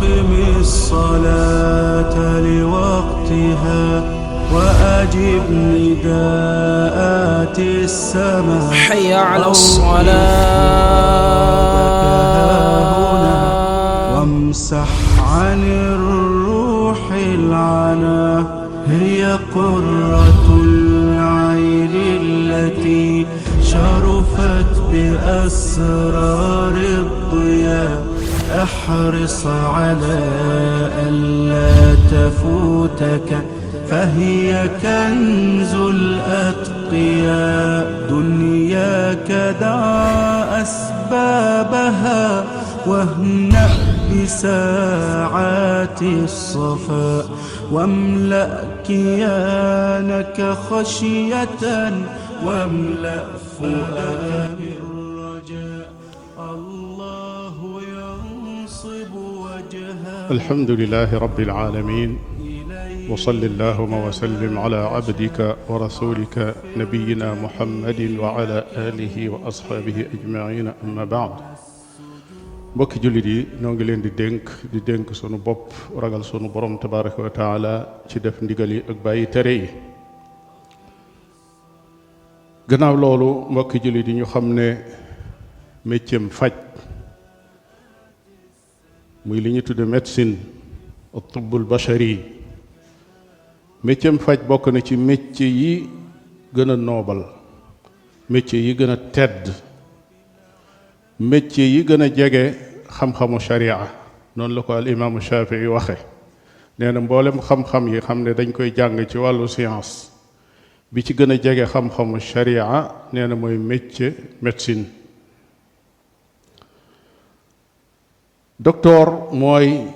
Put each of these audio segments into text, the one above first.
أقم الصلاة لوقتها وأجب نداءات السماء حي على الصلاة وامسح عن الروح العنا هي قرة العين التي شرفت بأسرار الضياء احرص على ألا تفوتك فهي كنز الأتقياء دنياك دع أسبابها واهنأ بساعات الصفاء واملأ كيانك خشية واملأ فؤادك بالرجاء الله ينصب وجهه. الحمد لله رب العالمين وصل اللهم وسلم على عبدك ورسولك نبينا محمد وعلى آله وأصحابه أجمعين أما بعد mbokki jullit yi ñoo ngi leen di dénk sunu bopp ragal sunu borom tabaraka wa taala ci def ndigal yi ak bàyyi tere yi gannaaw loolu mbokki jullit yi ñu xam ne métier faj muy li ñu tudde médecine at-tibbul bashari métier faj bokk na ci métier yi gën a noobal métier yi gën a tedd métier yi gën a jege xam-xamu sharia noonu la ko al imaamu Shafii waxe nee na mboolem xam-xam yi xam ne dañ koy jàng ci wàllu science bi ci gën a jege xam-xamu sharia nee na mooy métier médecine docteur mooy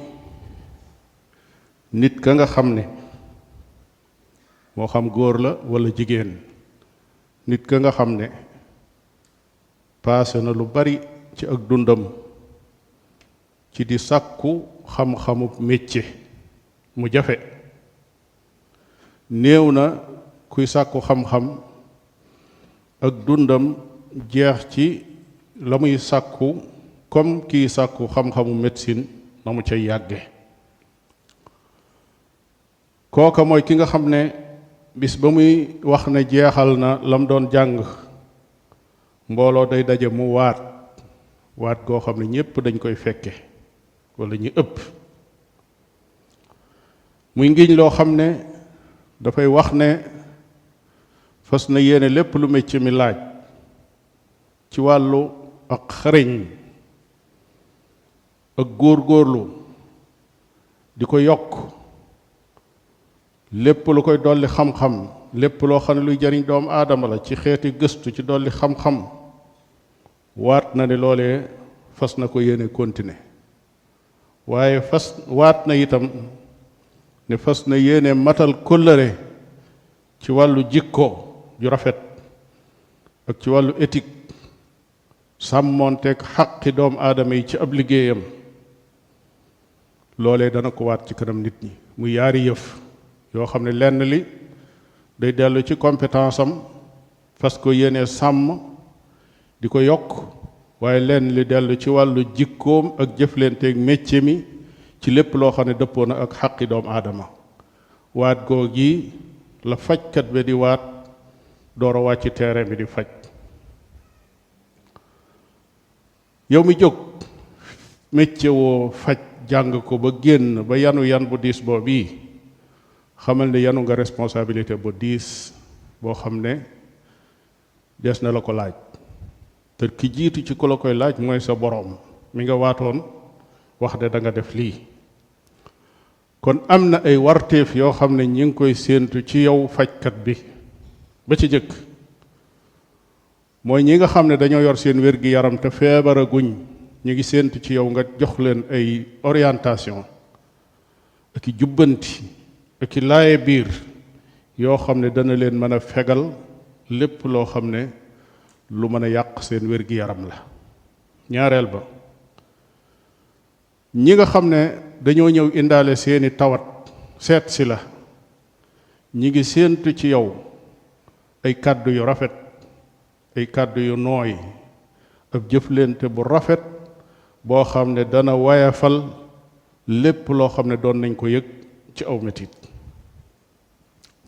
nit ka nga xam ne moo xam góor la walla jigéen nit ka nga xam ne paase na lu bari ci ak dundam ci di sàkku xam-xamu métier mu jafe néew na kuy sàkku xam-xam ak dundam jeex ci la muy sàkku comme kiy sàkku xam-xamu médecine na mu cay yàgge kooka mooy ki nga xam ne bis ba muy wax ne jeexal na lam doon jàng mbooloo day daje mu waat goo xam ne ñépp dañ koy fekke walla ñu ëpp muy ngiñ loo xam ne dafay wax ne fas na yéene lépp lu métier mi laaj ci wàllu ak xarañ ak góor-góorlu di ko yokk lépp lu koy dolli xam-xam lépp loo xam ne luy jariñ doomu aadama la ci xeeti gëstu ci dolli xam-xam waat na ne loolee fas na ko yéene continuer waaye waat na itam ne fas na yéene matal kóllëre ci wàllu jikko ju rafet ak ci wàllu éthique sàmmoonteeg xaqi doomu aadama yi ci ab liggéeyam loolee dana ko waat ci kanam nit ñi muy yaari yëf yoo xam ne lenn li day dellu ci compétence am fas ko yéene sàmm di ko yokk waaye lenn li dellu ci wàllu jikkoom ak jëflanteeg métier mi ci lépp loo xam ne dëppoo na ak xaqi doomu aadama waat googi la fajkat bi di waat door a wàcc terrain bi di faj yow mi jóg métier woo faj jàng ko ba génn ba yanu yan bu diis boo bii xamal ne yanu nga responsabilité bu diis boo xam ne des na la ko laaj te ki jiitu ci ku la koy laaj mooy sa boroom mi nga waatoon wax de da nga def lii kon am na ay warteef yoo xam ne ñi ngi koy séentu ci yow fajkat bi ba ci jëkk mooy ñi nga xam ne dañoo yor seen wér-gi-yaram te feebaraguñ ñu ngi séentu ci yow nga jox leen ay orientation ak i jubbanti ak i laaye biir yoo xam ne dana leen mën a fegal lépp loo xam ne lu mën a yàq seen wér-gi-yaram la ñaareel ba ñi nga xam ne dañoo ñëw indaale seeni tawat seet si la ñi ngi séentu ci yow ay kàddu yu rafet ay kàddu yu nooy ab jëflante bu rafet boo xam ne dana wayafal lépp loo xam ne doon nañ ko yëg ci aw metit.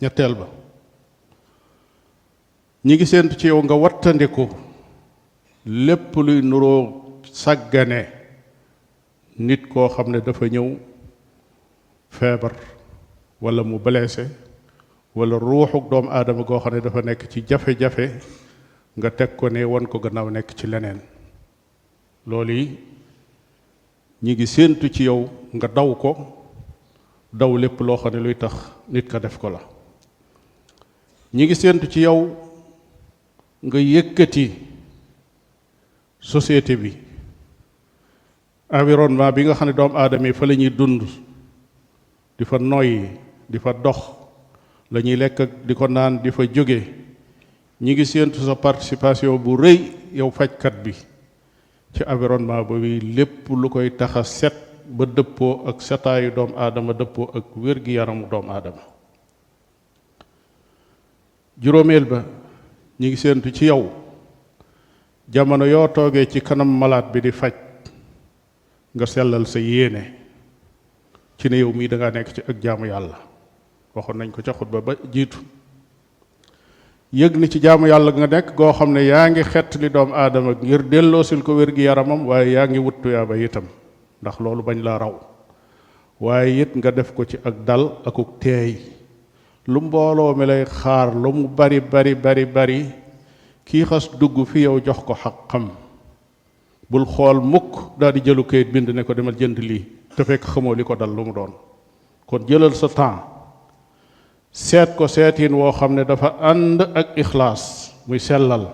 ñetteel ba ñi ngi séentu ci yow nga wattandiku lépp luy nuroo sàggane nit koo xam ne dafa ñëw feebar wala mu blessé wala ruuxuk doomu aadama goo xam ne dafa nekk ci jafe-jafe nga teg ko ne wan ko gannaaw nekk ci leneen. loolu yi ñi ngi séentu ci yow nga daw ko, daw lépp loo xam ne luy tax nit ka def ko la. ñi ngi séentu ci yow nga yëkkati société bi, environnement bi nga xam ne doomu aadama yi fa la ñuy dund, di fa noyyi, di fa dox, la ñuy lekk ak di ko naan, di fa jóge. ñi ngi séentu sa participation bu rëy yow fajkat bi ci environnement boobu lépp lu koy tax a set ba dëppoo ak setaayu doomu aadama, dëppoo ak wér-gi-yaramu doomu aadama. juróomeel ba ñi ngi séentu ci yow jamono yoo toogee ci kanam malaat bi di faj nga sellal sa yéene ci ne yow mii da ngaa nekk ci ak jaamu yàlla. waxoon nañ ko ca xutba ba jiitu. yëg ni ci jaamu yàlla nga nekk goo xam ne yaa ngi xett li doomu aadama ngir delloosil ko wér-gi-yaramam, waaye yaa ngi wut tuyaaba itam ndax loolu bañ laa raw. waaye it nga def ko ci ak dal akuk teey. lu mbooloo mi lay xaar lu mu bari bari bari bari, kii xas dugg fi yow jox ko xaqam. bul xool mukk daal di jëlu kayit bind ne ko demal jënd lii te fekk xamoo li ko dal lu mu doon. kon jëlal sa temps seet ko seetiin woo xam ne dafa ànd ak ixlaas, muy sellal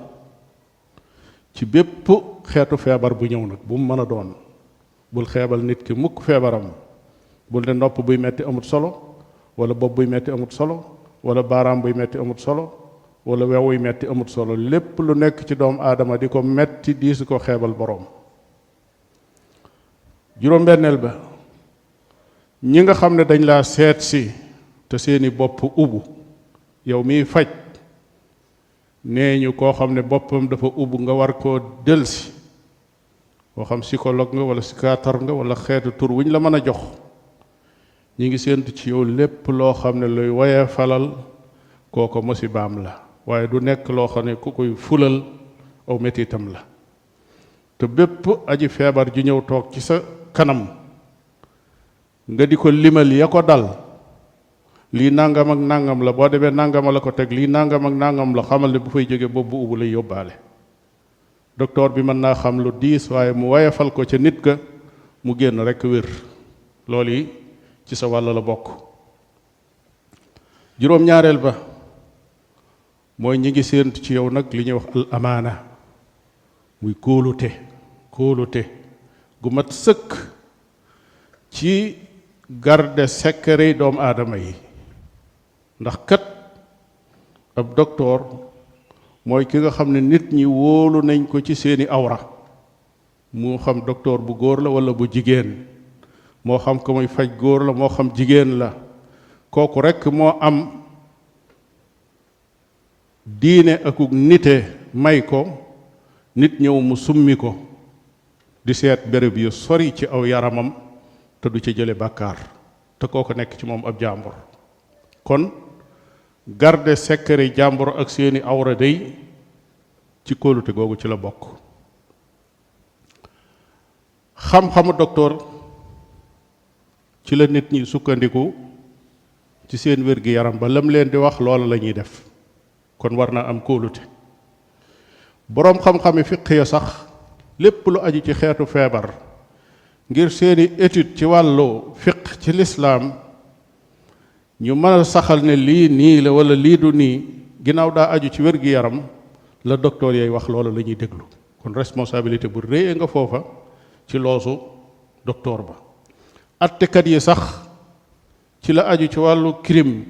ci bépp xeetu feebar bu ñëw nag bu mu mën a doon. bul xeebal nit ki mukk feebaram. bul ne nopp buy metti amut solo, wala bopp buy metti amut solo, wala baaraam buy metti amut solo, wala wewuy metti amut solo. lépp lu nekk ci doomu aadama di ko metti diisu ko xeebal boroom. juróom-benneel ba ñi nga xam ne dañ laa seet si te seeni bopp ubbu, yow miy faj nee ñu koo xam ne boppam dafa ubbu nga war koo delsi, koo xam psychologue nga wala psychiatre nga wala xeetu tur wuñ la mën a jox. ñi ngi séentu ci yow lépp loo xam ne luy woyee falal kooko musibaam la, waaye du nekk loo xam ne ku koy fulal aw mettitam la. te bépp aji feebar ju ñëw toog ci sa kanam nga di ko limal ya ko dal, lii nangam ak nangam la, boo demee nangama la ko teg, lii nangam ak nangam la, xamal ne bu fay jóge boobu bu ubbu lay yóbbaale. docteur bi mën naa xam lu diis waaye mu woyefal ko ca nit ka mu génn rekk wér. loolu yi ci sa wàll la bokk. juróom-ñaareel ba mooy ñi ngi séentu ci yow nag li ñuy wax al amaana, muy kóolute gu mat sëkk ci garde secret doomu aadama yi. ndax kat ab docteur mooy ki nga xam ne nit ñi wóolu nañ ko ci seeni awra, moo xam docteur bu góor la wala bu jigéen, moo xam ko muy faj góor la moo xam jigéen la. kooku rekk moo am diine akuk nite may ko nit ñëw mu summi ko di seet béréb yu sori ci aw yaramam te du ci jële bàkkaar, te kooku nekk ci moom ab jàmbur. kon garde secret jàmbur ak seeni awra day ci kóolute googu ci la bokk. xam-xamu docteur ci la nit ñi sukkandiku ci seen wér-gi-yaram ba lam leen di wax loola la ñuy def. kon war naa am kóolute. boroom xam-xami fiq ya sax lépp lu aju ci xeetu feebar ngir seeni étude ci wàllu fiq ci lislaam ñu mën a saxal ne lii nii la wala lii du nii, ginnaaw daa aju ci wér-gi-yaram, la docteur yay wax loola la ñuy déglu. kon responsabilité bu rëy nga foofa ci loosu docteur ba. attekat yi sax ci la aju ci wàllu crime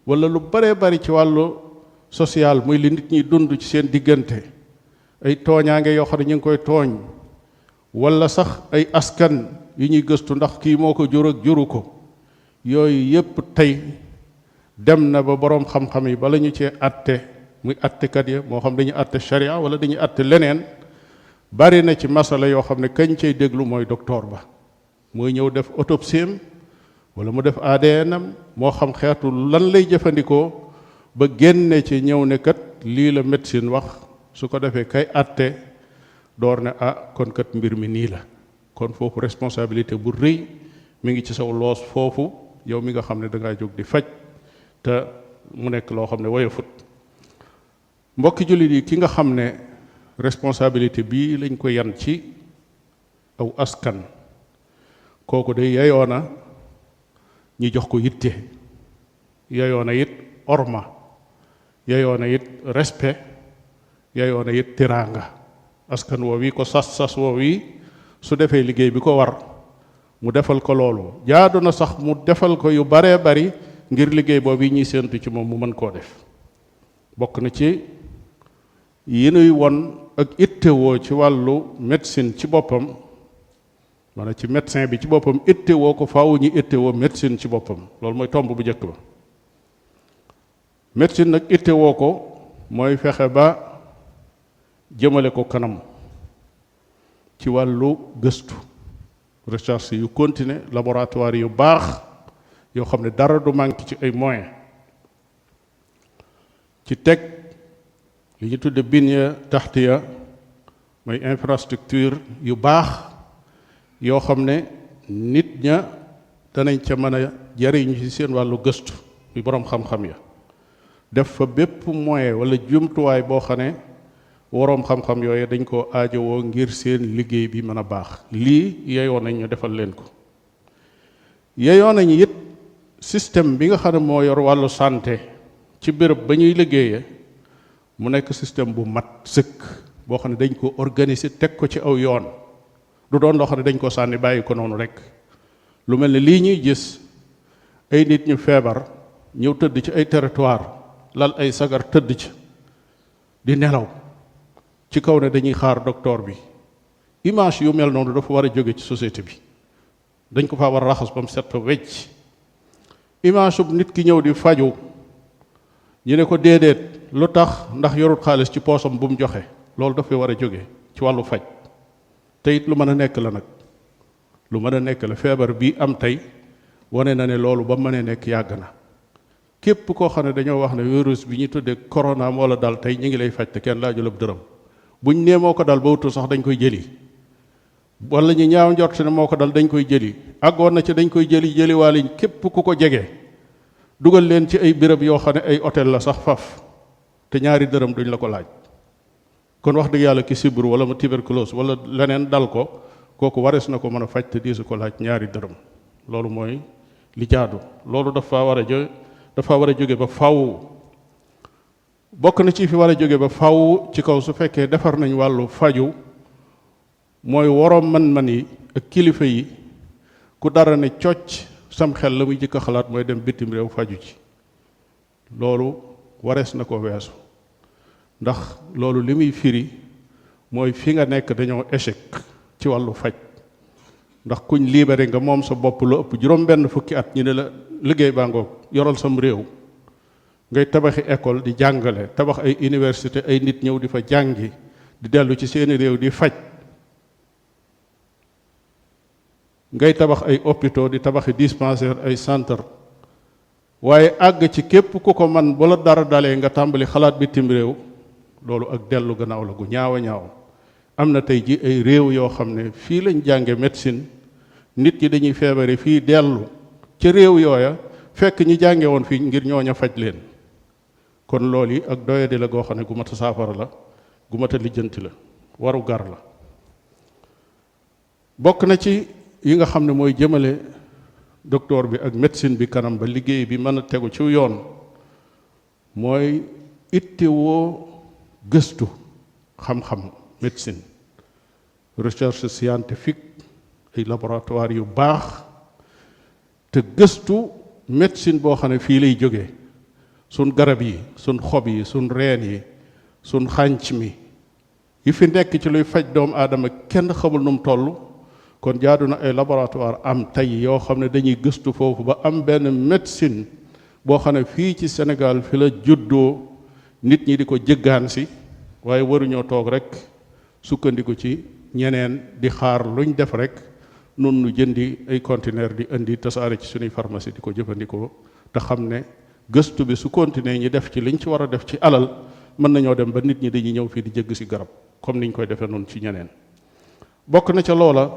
wala lu bare bari ci wàllu social, muy li nit ñi dund ci seen diggante, ay tooñaange yoo xam ne ñu ngi koy tooñ, wala sax ay askan yu ñuy gëstu ndax kii moo ko jur ak juru ko. yooyu yépp tey dem na ba boroom xam-xam yi bala ñu cee atte, muy attekat ya moo xam dañuy atte sharia wala dañuy atte leneen, bari na ci masala yoo xam ne kañ cay déglu mooy docteur ba, mooy ñëw def autopsie wala mu def ADN moo xam xeetu lan lay jëfandikoo ba génne ci ñëw ne kat lii la médecine wax su ko defee kay àtte door ne kon kat mbir mi nii la. kon foofu responsabilité bu rëy mi ngi ci saw loos foofu yow mi nga xam ne dangaa jóg di faj te mu nekk loo xam ne woyofut. mbokki jullit yi ki nga xam ne responsabilité bii lañ ko yan ci aw askan kooku de yeyoona ñi jox ko yitte, yeyoona it orma, yeyoona it respect, yeyoona it tiraanga. askan woo wi ko sas woo wi su defee liggéey bi ko war mu defal ko loolu jaadu na sax mu defal ko yu baree bari ngir liggéey boobu yi ñuy séentu ci moom mu mën koo def. bokk na ci yi nuy won ak ittewoo ci wàllu médecine ci boppam, maanaam ci médecin bi ci boppam ittewoo ko faaw ñu ittewoo médecine ci boppam. loolu mooy tomb bu njëkk ba. médecine nag ittewoo ko mooy fexe ba jëmale ko kanam ci wàllu gëstu, recherche yu continue, laboratoire yu baax yoo xam ne dara du manqué ci ay moyens, ci teg li ñu tudde binya taxtiya mooy infrastructure yu baax yoo xam ne nit ña danañ ca mën a jariñu ci seen wàllu gëstu yu boroom xam-xam ya, def fa bépp moyen wala jumtuwaay boo xam ne waroom xam-xam yooyu dañ ko aajowoo ngir seen liggéey bi mën a baax. lii yeyoo nañ ñu defal leen ko. yeyoo nañ it système bi nga xam ne moo yor wàllu santé ci béréb ba ñuy liggéeyee mu nekk système bu mat sëkk boo xam ne dañ ko organiser teg ko ci aw yoon, du doon loo xam ne dañ ko sànni bàyyi ko noonu rek. lu mel ne lii ñuy gis ay nit ñu feebar ñëw tëdd ci ay territoire lal ay sagar tëdd ci di nelaw ci kaw ne dañuy xaar docteur bi. image yu mel noonu dafa war a jóge ci société bi, dañ ko faa war a raxas ba mu set fa wecc. image bu nit ki ñëw di faju ñu ne ko déedéet lu tax ndax yorut xaalis ci poosam bu mu joxe, loolu dafay war a jóge ci wàllu faj. te it lu mën a nekk la nag, lu mën a nekk la. feebar bi am tey wane na ne loolu ba mënee nekk yàgg na. képp koo xam ne dañoo wax ne virus bi ñu tuddee corona moo la dal tey ñu ngi lay faj te kenn laajul ab dërëm. buñ nee moo ko dal ba wutul sax dañ koy jëli, wala ñu ñaaw njort ne moo ko dal dañ koy jëli. àggoon na ci dañ koy jëliwaale képp ku ko jege dugal leen ci ay béréb yoo xam ne ay hôtel la sax faf te ñaari dërëm duñ la ko laaj. kon wax dëgg yàlla ki sibbiru wala mu tuberculose wala leneen dal ko, kooku warees na ko mën a faj te diisu ko laaj ñaari dërëm. loolu mooy li jaadu. loolu dafa war a jóge ba faw. bokk na ci fi war a jóge ba faw ci kaw su fekkee defar nañ wàllu faju mooy woroom man-man yi ak kilifa yi ku dara ne cocc sam xel la muy jëkk a xalaat mooy dem bitim réew faju ci. loolu warees na ko weesu, ndax loolu li muy firi mooy fi nga nekk dañoo échec ci wàllu faj. ndax kuñ libéré nga moom sa bopp lu ëpp juróom-benn fukki at ñu ne la liggéey baa ngoog yoral sam réew, ngay tabaxi école di jàngale, tabax ay université, ay nit ñëw di fa jàngi di dellu ci seeni réew di faj, ngay tabax ay hôpitaux di tabaxi dispensaire, ay centre. waaye àgg ci képp ku ko man bu la dara dalee nga tàmbali xalaat bitim réew, loolu ak dellu gannaaw la gu ñaaw a ñaaw. am na tey ji ay réew yoo xam ne fii lañ jànge médecine, nit ñi dañuy feebare fii dellu ca réew yooya fekk ñi jànge woon fii ngir ñooña faj leen. kon loolu yi ak doyadi la goo xam ne gu mat a saafara la, gu mat a lijjanti la, waru gar la. bokk na ci yi nga xam ne mooy jëmale docteur bi ak médecine bi kanam ba liggéey bi mën a tegu ci yoon mooy ittewoo gëstu xam-xam médecine, recherche scientifique, ay laboratoire yu baax, te gëstu médecine boo xam ne fii lay jógee. sun garab yi, sun xob yi, sun reen yi, sun xànc mi yi fi nekk ci luy faj doomu aadama kenn xamul nu mu toll. kon jaadu na ay laboratoire am tey yoo xam ne dañuy gëstu foofu ba am benn médecine boo xam ne fii ci Sénégal fi la juddoo, nit ñi di ko jëggaan si, waaye waruñoo toog rek sukkandiku ci ñeneen di xaar luñ def rek nun nu jëndi ay conteneur di indi tasaare ci suñuy pharmacie di ko jëfandikoo te xam ne gëstu bi su continuer ñi def ci liñ ci war a def ci alal mën nañoo dem ba nit ñi dañuy ñëw fii di jëgg si garab comme niñ koy defee noonu ci ñeneen. bokk na ca loola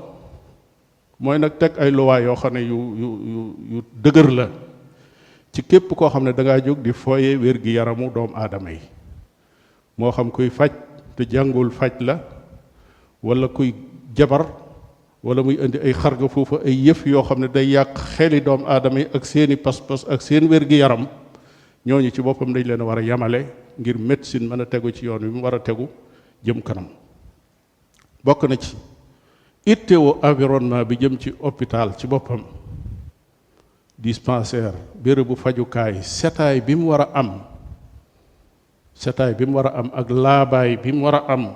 mooy nag teg ay luwaa yoo xam ne yu dëgër la ci képp koo xam ne da ngaa jóg di fooye wér gi yaramu doomu aadama yi, moo xam kuy faj te jàngul faj la, wala kuy jabar, wala muy indi ay xarga foofu ay yëf yoo xam ne day yàq xeli doomu aadama yi ak seeni pas-pas ak seen wér gi yaram. ñooñu ci boppam dañ leen a war a yamale ngir médecine mën a tegu ci yoon wi mu war a tegu jëm kanam. bokk na ci ittewoo environnement bi jëm ci hôpital ci boppam, dispensaire, bérébu fajukaay, setaay bi mu war a am, setaay bi mu war a am ak laabaay bi mu war a am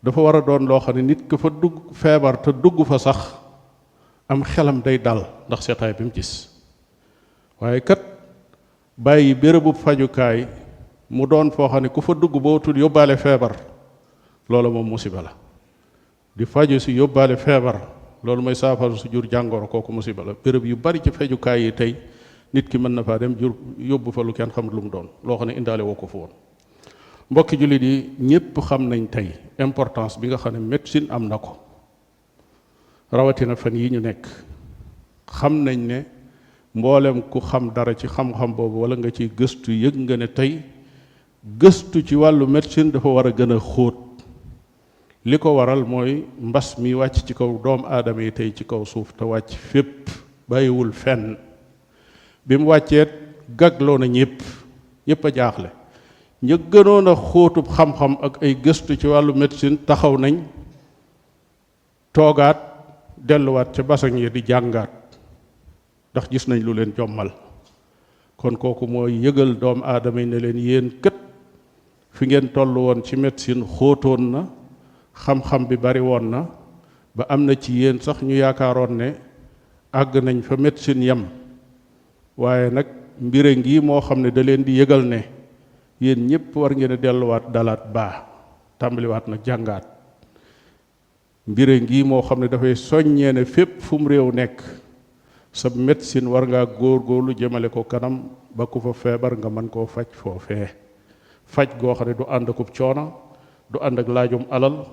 dafa war a doon loo xam ne nit ka fa dugg feebar te dugg fa sax am xelam day dal ndax setaay bi mu gis. waaye kat bàyyi bérébu fajukaay mu doon foo xam ne ku fa dugg boo tul yóbbaale feebar, loolu moom musiba la. di faju si yóbbaale feebar, loolu mooy saafara su jur jàngoro, kooku musiba la. béréb yu bari ci fajukaay yi tey nit ki mën na faa dem jur yóbbu fa lu kenn xam lu mu doon, loo xam ne indaale woo ko fa woon. mbokki jullit yi ñépp xam nañ tey importance bi nga xam ne médecine am na ko, rawatina fan yi ñu nekk. xam nañ ne mboolem ku xam dara ci xam-xam boobu wala nga ciy gëstu, yëg nga ne tey gëstu ci wàllu médecine dafa war a gën a xóot. li ko waral mooy mbas mi wàcc ci kaw doomu aadama yi tey ci kaw suuf te wàcc fépp bàyyiwul fenn. bi mu wàcceet gagloo na ñëpp a jaaxle. ña gënoon a xóotub xam-xam ak ay gëstu ci wàllu médecine taxaw nañ toogaat delluwaat ca basañ yi di jàngaat ndax gis nañ lu leen jommal. kon kooku mooy yëgal doomu aadama yi ne leen yéen kët fi ngeen toll woon ci médecine xóotoon na, xam-xam bi bari woon na ba am na ci yéen sax ñu yaakaaroon ne àgg nañ fa médecine yam. waaye nag mbire ngi moo xam ne da leen di yëgal ne yéen ñëpp war ngeen a delluwaat dalaat baa tàmbaliwaat nag jàngaat. mbire ngi moo xam ne dafay soññee ne fépp fu mu réew nekk sa médecine war ngaa góorgóorlu jëmale ko kanam ba ku fa feebar nga mën koo faj foofee. faj goo xam ne du ànd akub coono, du ànd ak laajum alal,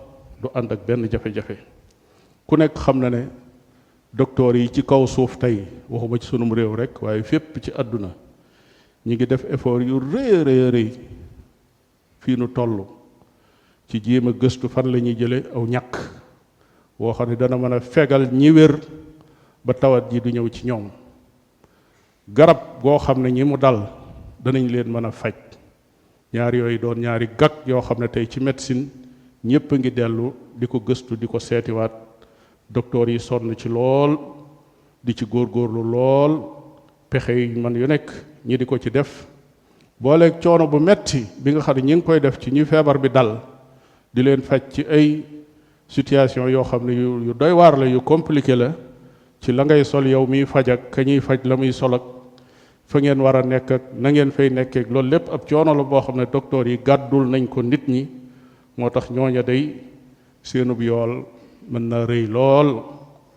du ànd ak benn jafe-jafe. ku nekk xam na ne docteur yi ci kaw suuf tey, waxuma ci sunum réew rek waaye fépp ci àdduna, ñi ngi def effort yu rëy rëy fii nu toll ci jéem a gëstu fan la ñuy jële aw ñàkk woo xam ne dana mën a fegal ñi wér ba tawat ji du ñëw ci ñoom. garab goo xam ne ñi mu dal danañ leen mën a faj. ñaar yooyu doon ñaari gag yoo xam ne tey ci médecine ñépp a ngi dellu di ko gëstu di ko seetiwaat. docteur yi sonn ci lool di ci góorgóorlu lool, pexe yi man yu nekk ñi di ko ci def. booleeg coono bu metti bi nga xam ne ñi ngi koy def ci ñi feebar bi dal, di leen faj ci ay situation yoo xam ne yu doy waar la, yu compliqué la, ci la ngay sol yow miy faj ak ka ñuy faj la muy sol ak fa ngeen war a nekk ak na ngeen fay nekkeek loolu lépp ab coono la boo xam ne docteur yi gàddul nañ ko nit ñi. moo tax ñooña day seenub yool mën na rëy lool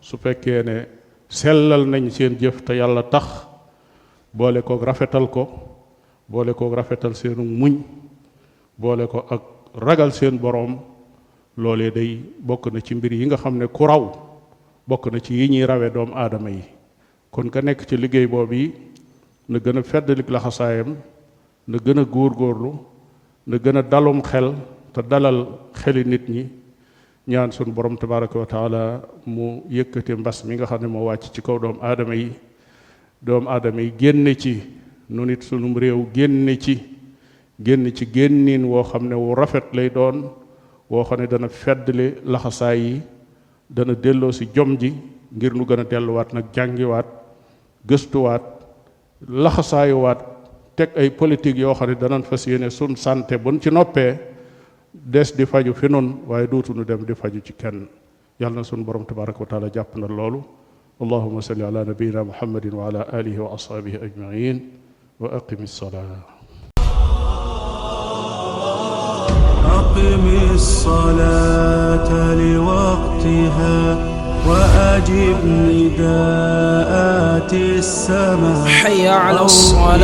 su fekkee ne sellal nañ seen jëf te yàlla tax, boole kook rafetal ko, boole kook rafetal seenu muñ, boole ko ak ragal seen boroom. loolee day bokk na ci mbir yi nga xam ne ku raw bokk na ci yi ñuy rawe doomu aadama yi. kon ka nekk ci liggéey boobu yi na gën a feddalik laxasaayam, na gën a góorgóorlu, na gën a dalum xel te dalal xeli nit ñi. ñaan sun borom tabaraka wa taala mu yëkkati mbas mi nga xam ne moo wàcc ci kaw doomu aadama yi génne ci nu nit sunum réew génne ci génnin woo xam ne wu rafet lay doon, woo xam ne dana feddali laxasaay yi, dana delloo si jom ji ngir nu gën a delluwaat nag jàngiwaat, gëstuwaat, laxasaayuwaat, teg ay politique yoo xam ne danañ fas yéene sun santé buñ ci noppee des di faju fi nun waaye dootuñu dem di faju ci kenn. yàlla na sun borom tabaraka wa taala jàpp na loolu. allahumma salli ala nabiyyina muhammadin wa ala alihi wa ashabihi ajmain wa aqimi ssalaa. أقم الصلاة لوقتها وأجب نداءات السماء. حي على الصلاة.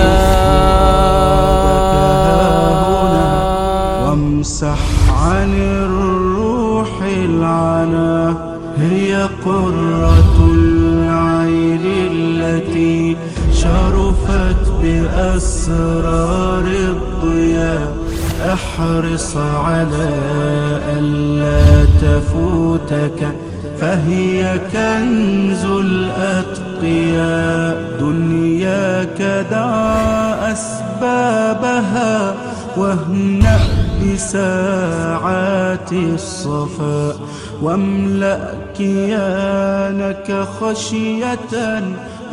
وامسح عن الروح العنا، هي قرة العين التي شرفت بأسرار الضياء. احرص على ألا تفوتك، فهي كنز الأتقياء. دنياك دع أسبابها، واهنأ بساعات الصفاء. واملأ كيانك خشية،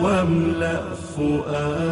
واملأ فؤادك